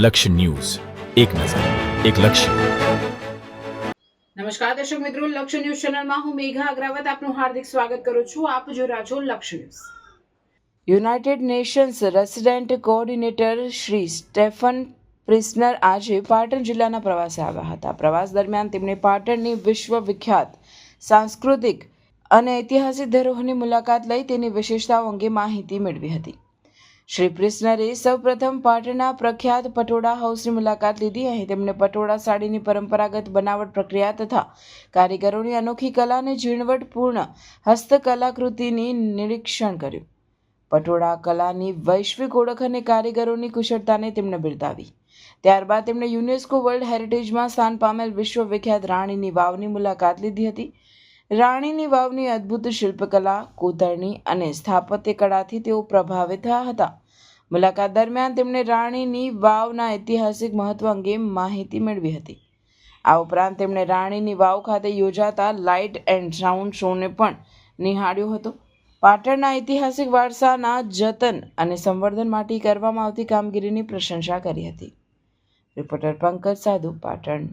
લક્ષ્ય ન્યૂઝ, એક નજર, એક લક્ષ્ય. નમસ્કાર દર્શક મિત્રો, લક્ષ્ય ન્યૂઝ ચેનલમાં હું મેઘા અગ્રવાલ આપનું હાર્દિક સ્વાગત કરું છું. આપ જોઈ રહ્યા છો Lakshya news. United Nations resident coordinator Shri Stefan Priesner આજે પાટણ જિલ્લાના પ્રવાસે આવ્યા હતા. પ્રવાસ દરમિયાન તેમણે પાટણની વિશ્વવિખ્યાત સાંસ્કૃતિક અને ઐતિહાસિક ધરોહરની મુલાકાત લઈ તેની વિશેષતાઓ અંગે માહિતી મેળવી હતી. શ્રી પ્રિસ્નરે સૌપ્રથમ પાટણના પ્રખ્યાત પટોળા હાઉસની મુલાકાત લીધી. અહીં તેમણે પટોળા સાડીની પરંપરાગત બનાવટ પ્રક્રિયા તથા કારીગરોની અનોખી કલા અને ઝીણવટપૂર્ણ હસ્તકલાકૃતિની નિરીક્ષણ કર્યું. પટોળા કલાની વૈશ્વિક ઓળખ અને કારીગરોની કુશળતાને તેમણે બિરદાવી. ત્યારબાદ તેમણે યુનેસ્કો વર્લ્ડ હેરિટેજમાં સ્થાન પામેલ વિશ્વવિખ્યાત રાણીની વાવની મુલાકાત લીધી હતી. રાણીની વાવની અદ્ભુત શિલ્પકલા, કોતરણી અને સ્થાપત્ય કળાથી તેઓ પ્રભાવિત થયા હતા. મુલાકાત દરમિયાન તેમણે રાણીની વાવના ઐતિહાસિક મહત્વ અંગે માહિતી મેળવી હતી. આ ઉપરાંત તેમણે રાણીની વાવ ખાતે યોજાતા લાઇટ એન્ડ સાઉન્ડ શોને પણ નિહાળ્યો હતો. પાટણના ઐતિહાસિક વારસાના જતન અને સંવર્ધન માટે કરવામાં આવતી કામગીરીની પ્રશંસા કરી હતી. રિપોર્ટર પંકજ સાધુ, પાટણ.